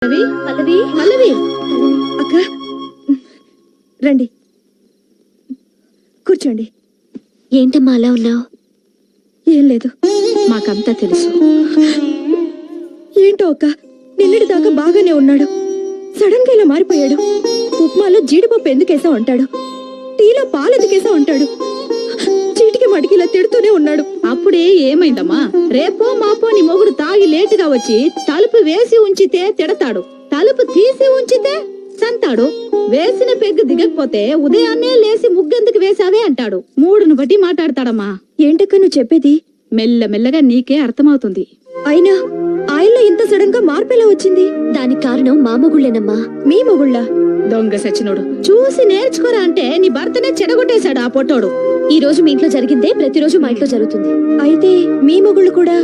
పల్లవి పల్లవి అక్క రండి కూర్చోండి. ఏంటమ్మా అలా ఉన్నావు? ఏం లేదు, మాకంతా తెలుసు. ఏంటో అక్క, నిన్నటి దాకా బాగానే ఉన్నాడు, సడన్ గా ఇలా మారిపోయాడు. ఉప్మాలో జీడిపప్పు ఎందుకేసా అంటాడు, టీలో పాలు ఎందుకేసా అంటాడు, చీటికి మడికి ఇలా తిడుతూనే ఉన్నాడు. అప్పుడే ఏమైందమ్మా? రేపో మాపో నీ మొగుడు తాగి లేటుగా వచ్చి తలుపు వేసి ఉంచితే తిడతాడు, తలుపు తీసి ఉంచితే సంతాడు. వేసిన పెగ్గు దిగకపోతే ఉదయాన్నే లేసి ముగ్గెందుకు వేసావే అంటాడు. మూడును బట్టి మాట్లాడతాడమ్మా. ఏంటక్క నువ్వు చెప్పేది? మెల్లమెల్లగా నీకే అర్థమవుతుంది. అయినా ఆయనలో ఇంత సడన్ గా మార్పు ఎలా వచ్చింది? దానికి కారణం మా మొగుళ్ళేనమ్మా. మీ మొగుళ్ళ? దొంగ సచ్చినోడు, చూసి నేర్చుకోరా అంటే నీ భర్తనే చెడగొట్టేశాడు ఆ పొట్టోడు. ఈ రోజు మీ ఇంట్లో జరిగిందే ప్రతిరోజు మా ఇంట్లో జరుగుతుంది. అయితే మీ మొగుళ్ళు కూడా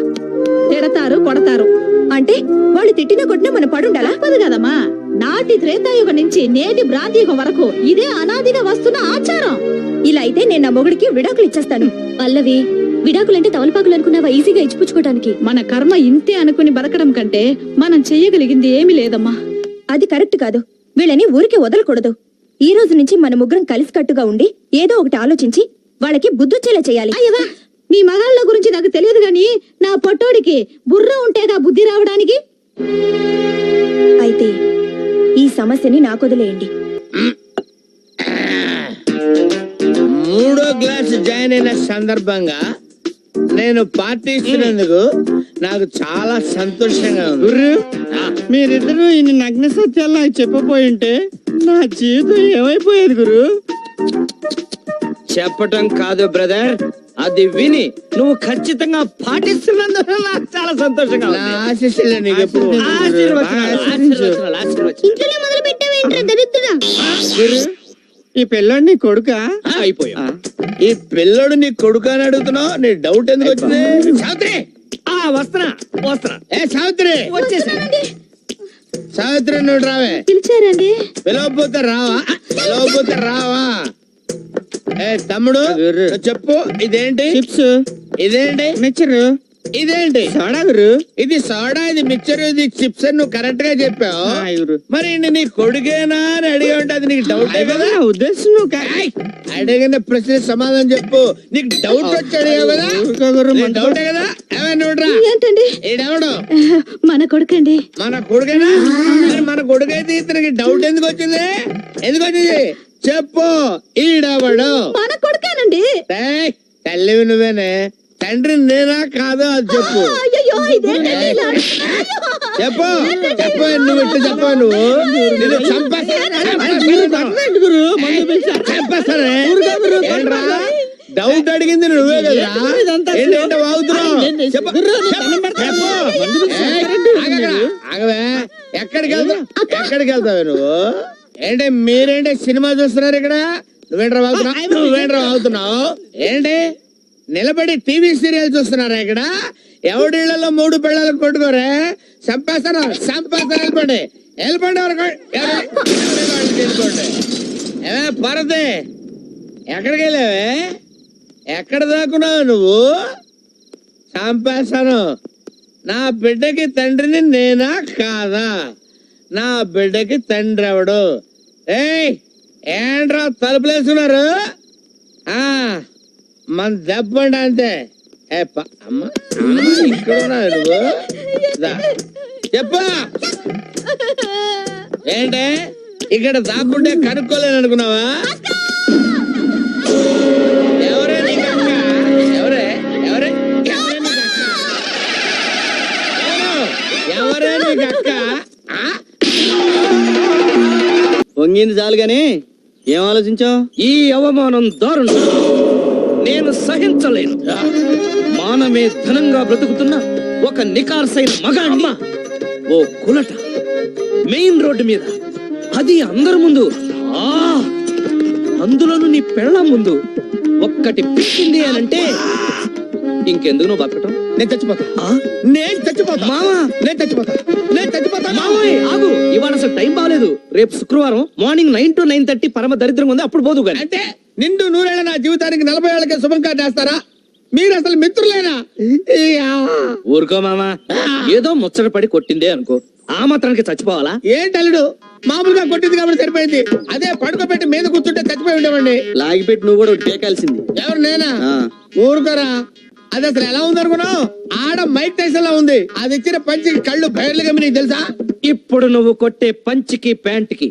తిడతారు, కొడతారు. అంటే వాళ్ళు తిట్టినా కొట్టినా మన పడుండాలా? తప్పదు కదమ్మా. నాటి త్రేతాయుగం నుంచి నేటి భ్రాంతియుగం వరకు ఇదే అనాదిగా వస్తున్న ఆచారం. ఇలా అయితే నేను నా మొగుడికి విడాకులు ఇచ్చేస్తాను. పల్లవి, విడాకులంటే తమలపాకులు అనుకున్నావా ఈజీగా ఇచ్చిపుచ్చుకోవడానికి? మన కర్మ ఇంతే అనుకుని బతకడం కంటే మనం చెయ్యగలిగింది ఏమీ లేదమ్మా. అది కరెక్ట్ కాదు. వీళ్ళని ఊరికి వదలకూడదు. ఈ రోజు నుంచి మన ముగ్గురం కలిసికట్టుగా ఉండి ఏదో ఒకటి ఆలోచించి వాళ్ళకి బుద్ధొచ్చేలా చేయాలి. అయ్యవా, నీ మగాళ్ళ గురించి నాకు తెలియదు గాని నా పొట్టోడికి బుర్ర ఉంటేగా బుద్ధి రావడానికి. అయితే ఈ సమస్యని నాకొదిలేయండి. మూడో క్లాస్ జాయిన్ అయిన సందర్భంగా నేను పార్టీ ఇస్తున్నందుకు నాకు చాలా సంతోషంగా ఉంది. గుర్రు, మీరిద్దరూ ఇన్ని నగ్న సత్యాలు నాకు చెప్పబోయి ఉంటే నా జీవితం ఏమైపోయేది గురు. చెప్పటం కాదు బ్రదర్, అది విని నువ్వు ఖచ్చితంగా పాటిస్తున్నందుకు నాకు చాలా సంతోషంగా ఉంది. ఆశీస్సులే నీకు ఎప్పుడు. గురు, ఈ పిల్లోడు నీ కొడుకా? అయిపోయా. ఈ పిల్లడు నీ కొడుకు అని అడుగుతున్నావు, నీ డౌట్ ఎందుకు వచ్చింది? సావిత్రి, వస్తున్నా వస్తున్నా. ఏ సావిత్రి, వచ్చేసా. సావిత్రి, నువ్వు రావే. పిలిచారండి? పిలవపోతే రావా? పిలవపోతే రావా? ఏ తమ్ముడు, చెప్పు, ఇదేంటి? చిప్స్. ఇదేంటి? మిక్చరు. ఇదేంటి? సోడా గురు. ఇది సోడా, ఇది మిక్చర్, ఇది చిప్స్ అని నువ్వు కరెక్ట్ గా చెప్పావు. గురు, మరి నీ కొడుకేనా అని అడిగి ఉంటే అది నీకు డౌట్ కదా? నా ఉద్దేశం నువ్వు అడిగిన ప్రశ్న సమాధానం చెప్పు. నీకు డౌట్ వచ్చి అడిగావు కదా? డౌటే కదా? ఏంటండి? ఈడెవడు? మన కొడుకండి. మన కొడుకేనా? మరి మన కొడుకైతే ఇతనికి డౌట్ ఎందుకు వచ్చింది? ఎందుకు వచ్చింది చెప్పు. ఈడెవడు? మన కొడుకేనండి. తల్లివి నువ్వేనే, తండ్రి నేనా కాదో అది చెప్పు. అయ్యో, ఇదేంటండి ఇలా? చెప్పు చెప్పు, నువ్వు ఇట్లా చెప్పు. నువ్వు నిన్ను చంపేస్తానే. డౌట్ అడిగింది నువ్వే కదా? ఏంటంటే వాగుతున్నావు? ఆగవే, ఎక్కడికి వెళ్తావు? ఎక్కడికి వెళ్తావే నువ్వు? ఏంటి మీరేంటి సినిమా చూస్తున్నారు ఇక్కడ? నువ్వేంట్రా వాగుతున్నావు? నువ్వేంట్రా వాగుతున్నావు? ఏంటి నిలబడి టీవీ సీరియల్ చూస్తున్నారా ఇక్కడ? ఎవడిళ్లలో మూడు పిల్లలకు కొట్టుకోరే, చంపేస్తారా? చంపేస్తారా? వెళ్ళిపోండి, వెళ్ళిపోండి. వెళ్ళిపోండి. ఏమే పరదే, ఎక్కడికి వెళ్ళావే? ఎక్కడ దాక్కున్నావు నువ్వు? చంపేస్తాను. నా బిడ్డకి తండ్రిని నేనా కాదా? నా బిడ్డకి తండ్రి ఎవడు? ఏయ్, ఏంట్రా తలుపులేసుకున్నారు? మన దెబ్బండి అంతే. అమ్మ ఇక్కడ నువ్వు చెప్పు. ఏంటే ఇక్కడ దాక్కుంటే కనుక్కోలేను అనుకున్నావా? ఎవరే నీకు అక్క? ఎవరే ఎవరే ఎవరే నీకు అక్క? వంగింది చాలు గాని ఏం ఆలోచించావు? ఈ అవమానం దారుణం, నేను సహించలేను. మానమే ధనంగా బ్రతుకుతున్న ఒక నికార్సైన మగాణ్ణి ఓ కులట మెయిన్ రోడ్డు మీద, అది అందరి ముందు, అందులోను నీ పెళ్ళం ముందు ఒక్కటి పిచ్చింది అనంటే ఇంకెందుకు నువ్వు బతకటం? నేను చచ్చిపోతా. నేను చచ్చిపోతా మావా, నేను చచ్చిపోతా. నేను చచ్చిపోతా. మావయ్య ఆగు, ఇవాళ అసలు టైం బాగలేదు. రేపు శుక్రవారం మార్నింగ్ 9 to 9:30 పరమ దరిద్రంగా ఉంది, అప్పుడు పోదు గాని. అంటే నిండు నూరేళ్ళ నా జీవితానికి 40 ఏళ్ళకే శుభం కార్డు వేస్తారా? మీరు అసలు మిత్రులేనా? ఊరుకో మామా, ఏదో ముచ్చట పడి కొట్టిందే అనుకో, ఆ మాత్రానికి చచ్చిపోవాలా? ఏంటి అల్లుడు మామూలుగా కొట్టింది కాబట్టి సరిపోయింది. అదే పడుకోబెట్టి మీద కూర్చుంటే చచ్చిపోయి ఉండేవండి. లాగిపెట్టి నువ్వు కూడా టేకాల్సింది. ఎవరు నేనా? ఊరుకోరా. అది అసలు ఎలా ఉంది అనుకున్నావు? ఆడ మైక్ టైసన్ లా ఉంది. అది ఇచ్చిన పంచికి కళ్ళు బయర్లు గమ్మి, నీకు తెలుసా? ఇప్పుడు నువ్వు కొట్టే పంచికి ప్యాంట్కి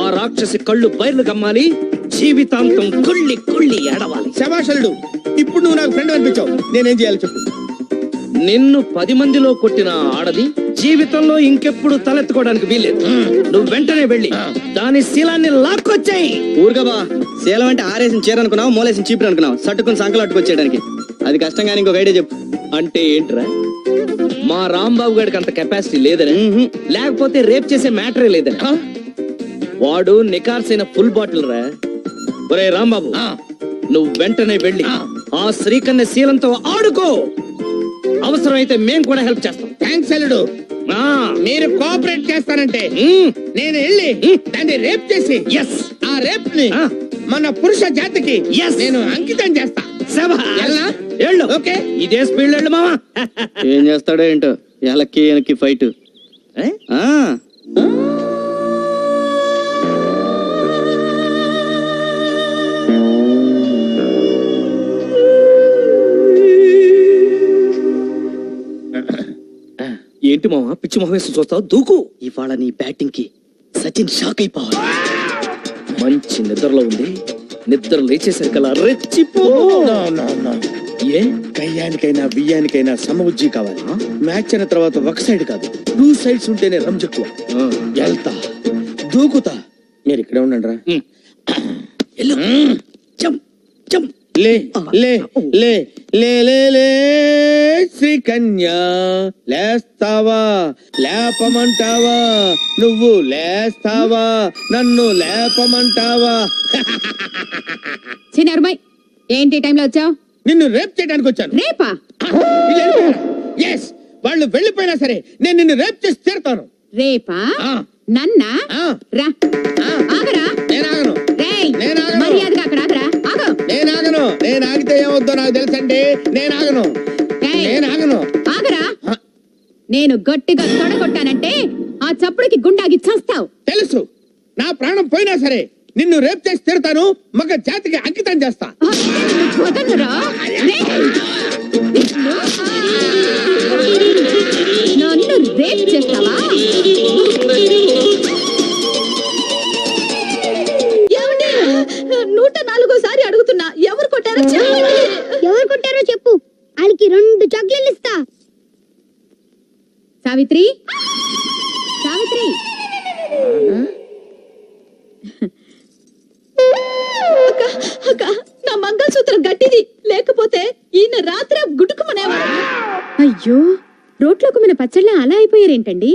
ఆ రాక్షసి కళ్ళు బయర్లు కమ్మాలి, జీవితాంతం కుళ్ళి కుళ్ళి ఏడవాలి. శభాషలుడు, ఇప్పుడు నువ్వు నాకు ఫ్రెండ్ అనిపించావు. నేనేం చేయాలి చెప్పు? నిన్ను 10 మందిలో కొట్టిన ఆడది జీవితంలో ఇంకెప్పుడు తలెత్తుకోవడానికి వీల్లేదు. నువ్వు వెంటనే వెళ్ళి దాని శీలాన్ని లాక్కొచ్చాయి. ఊరుగా బా, శీలం అంటే ఆరేసిన చీర అనుకున్నావు, మూలేసిన చీపురు అనుకున్నావు, సట్టుకుని సంకలు అట్టుకొచ్చేయడానికి. అది కష్టంగానే ఇంకొక ఐడియా చెప్పు. అంటే ఏంట్రా? మా రాంబాబు గారికి అంత కెపాసిటీ లేదని, లేకపోతే రేప్ చేసే మ్యాటరే లేదని? వాడు నికార్సైన ఫుల్ బాటిల్ రా. ఒరే రాంబాబు, నువ్వు వెంటనే వెళ్ళి ఆ శ్రీకన్య శీలంతో ఆడుకో. అవసరమైతే మేం కూడా హెల్ప్ చేస్తాం. థ్యాంక్స్ అల్లుడు. మీరు కోఆపరేట్ చేస్తానంటే నేను వెళ్ళి దాన్ని రేప్ చేసి ఆ రేప్ ని మన పురుష జాతికి నేను అంకితం చేస్తా. ఓకే, ఇదే స్పీడ్ వెళ్ళు మావా. ఏం చేస్తాడో ఏంటో, ఎలక్కి వెనక్కి ఫైట్. ఏంటి మావా పిచ్చి మొహం వేసి చూస్తావు? దూకు. ఇవాళ నీ బ్యాటింగ్ కి సచిన్ షాక్ అయిపోవాలి. మంచి నిద్రలో ఉంది, నిద్ర లేచేసరికల్లా రెచ్చిపో. ఏ కయ్యానికైనా బియ్యానికైనా సమబుజ్జి కావాలి. మ్యాచ్ అయిన తర్వాత ఒక సైడ్ కాదు, 2 సైడ్స్ ఉంటేనే రంజక్కువ. వెళ్తా, దూకుతా. మీరు ఇక్కడే ఉండండి రా. లే లే లే లే లే లే శ్రీకన్యా, లేస్తావా లేపమంటావా? నువ్వు లేస్తావా నన్ను లేపమంటావా? చిన్నరుమై, ఏంటి టైంలో వచ్చావు? నిన్ను రేప్ చేయడానికి వచ్చాను. రేపా? ఎస్, వాళ్ళు వెళ్ళిపోయినా సరే నేను నిన్ను రేప్ చేసి తీరుతాను. రేపా? ఆ. నన్నా? ఆ. రా. ఆగరా. నేను ఆగను. రేయ్, నేను ఆగను. మర్యాదగా అక్కడ ఆగరా. ఆగు. నేను ఆగను. నేను ఆగితే ఏమవుద్దో నాకు తెలుసండి. నేను ఆగను. రేయ్, నేను ఆగను. ఆగరా. నేను గట్టిగా తొడగొట్టానంటే ఆ చప్పుడుకి గుండాగి చస్తావు. తెలుసు, నా ప్రాణం పోయినా సరే నిన్ను రేప్ చేసి తీరుతాను. మగ జాతికి అంకితం చేస్తా. వదలరా. నన్ను రేప్ చేస్తావా? ఏమండి, 104సారి అడుగుతున్నా, ఎవరు కొట్టారో చెప్పండి. ఎవరు కొట్టారో చెప్పు, వాళ్ళకి 2 చాక్లెట్లు ఇస్తా. సావిత్రి, సావిత్రి. అక్క, నా మంగళసూత్రం గట్టిది, లేకపోతే ఈయన రాత్రి గుడుకుమనేవాడు. అయ్యో, రోట్లో కుమ్మిన పచ్చళ్ళ అలా అయిపోయారేంటండి?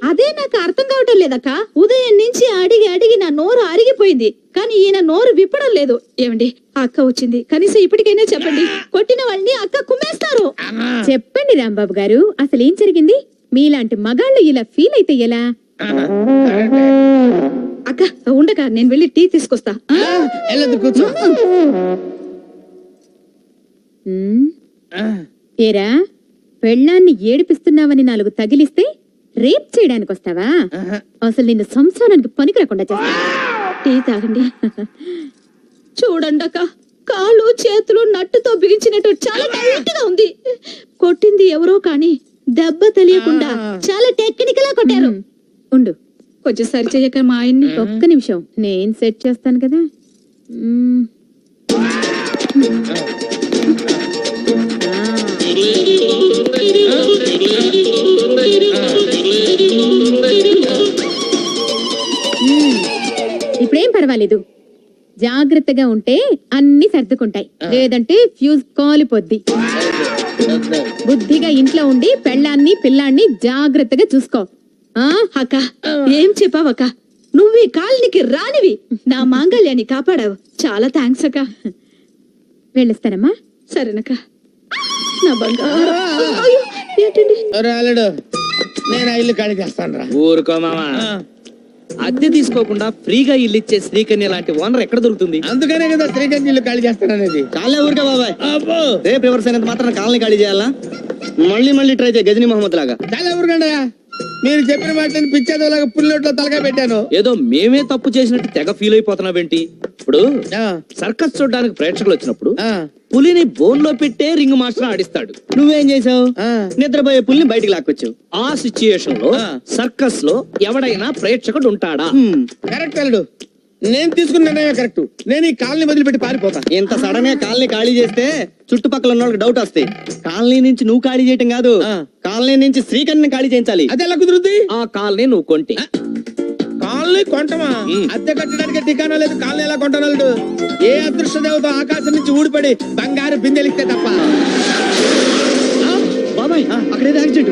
అదే నాకు అర్థం కావటం లేదక్క. ఉదయం నుంచి అడిగి అడిగి నా నోరు అరిగిపోయింది, కానీ ఈయన నోరు విప్పడం లేదు. ఏమండి, అక్క వచ్చింది, కనీసం ఇప్పటికైనా చెప్పండి. కొట్టిన వాళ్ళని అక్క కుమ్మేస్తారు. చెప్పండి రాంబాబు గారు, అసలు ఏం జరిగింది? మీలాంటి మగాళ్ళు ఇలా ఫీల్ అయితే ఎలా? అక్క ఉండక, నేను వెళ్ళి టీ తీసుకొస్తా. కూర్చో. ఏరా, పెళ్ళాన్ని ఏడిపిస్తున్నావని 4 తగిలిస్తే రేప్ చేయడానికి వస్తావా? అసలు నిన్ను సంసారానికి పనికి రాకుండా చేస్తా. టీ తాగండి. చూడండి అక్క, కాళ్ళు చేతులు నట్టుతో బిగించినట్టు చాలా టైట్ గా ఉంది. కొట్టింది ఎవరో కానీ దెబ్బ తెలియకుండా చాలా టెక్నికల్ గా కొట్టారు. ఉండు, కొంచెం సరి చెయ్యక మా ఆయన్ని. ఒక్క నిమిషం, నేను సెట్ చేస్తాను కదా. ఇప్పుడేం పర్వాలేదు, జాగ్రత్తగా ఉంటే అన్ని సర్దుకుంటాయి, లేదంటే ఫ్యూజ్ కాలిపోద్ది. బుద్ధిగా ఇంట్లో ఉండి పెళ్ళాన్ని పిల్లాన్ని జాగ్రత్తగా చూసుకో. అక్క, ఏం చెప్పావక్క? నువ్వు ఈ కాలనికి రానివి, నా మాంగళ్యాన్ని కాపాడావు. చాలా థ్యాంక్స్ అక్క. వెళ్ళిస్తానమ్మా. సరేనక్క. నా బంగారు. ఏంటండి? అల్లుడు, నేను ఇల్లు ఖాళీ చేస్తాను రా. ఊరుకో మామా, అద్దె తీసుకోకుండా ఫ్రీగా ఇల్లు ఇచ్చే శ్రీకన్య లాంటి ఓనర్ ఎక్కడ దొరుకుతుంది? అందుకనే కదా శ్రీకాంత్ ఇల్లు ఖాళీ చేస్తాననేది. చాలే ఊరికే బాబాయ్, అబ్బో రేపు రివర్స్ అయినంత మాత్రం కాలనీ ఖాళీ చేయాలా? మళ్ళీ ట్రై చేయ గజనీ మహమ్మద్ లాగా. చాలా ఊరుకండా, మీరు చెప్పిన మాటని పిచ్చేదోలాగా పుల్లొట్లో తలగా పెట్టాను. ఏదో మేమే తప్పు చేసినట్టు తెగ ఫీల్ అయిపోతున్నావేంటి? ఇప్పుడు ఆ, సర్కస్ చూడడానికి ప్రేక్షకులు వచ్చినప్పుడు ఆ, పులిని బోన్ లో పెట్టే రింగ్ మాస్టర్ ఆడిస్తాడు. నువ్వేం చేసావు? ఆ. నిద్రపోయే పుల్ని బయటికి లాక్కొచ్చావు. ఆ సిచ్యుయేషన్ లో ఆ. సర్కస్ లో ఎవడైనా ప్రేక్షకుడు ఉంటాడా? కరెక్ట్ అల్లుడు, నేను తీసుకున్న నిర్ణయం కరెక్ట్. నేను ఈ కాలనీ వదిలిపెట్టి పారిపోతా. ఇంత సడన్ గా కాలనీ ఖాళీ చేస్తే చుట్టుపక్కల ఉన్న వాళ్ళకి డౌట్ వస్తాయి. కాలనీ నుంచి నువ్వు ఖాళీ చేయటం కాదు, ఆ. కాలనీ నుంచి శ్రీకర్ణిని ఖాళీ చేయించాలి. అది ఎలా కుదురుద్ది? ఆ కాల్ని నువ్వు కొంటే కాలనీ కొంటమా? అద్దె కట్టడానికి ఠికానా లేదు. కాలనీ ఎలా కొంటనల్లుడు? ఏ అదృష్ట దేవత ఆకాశం నుంచి ఊడిపడి బంగారు బిందెలిస్తే తప్ప. బాబాయ్ అక్కడేదో యాక్సిడెంట్.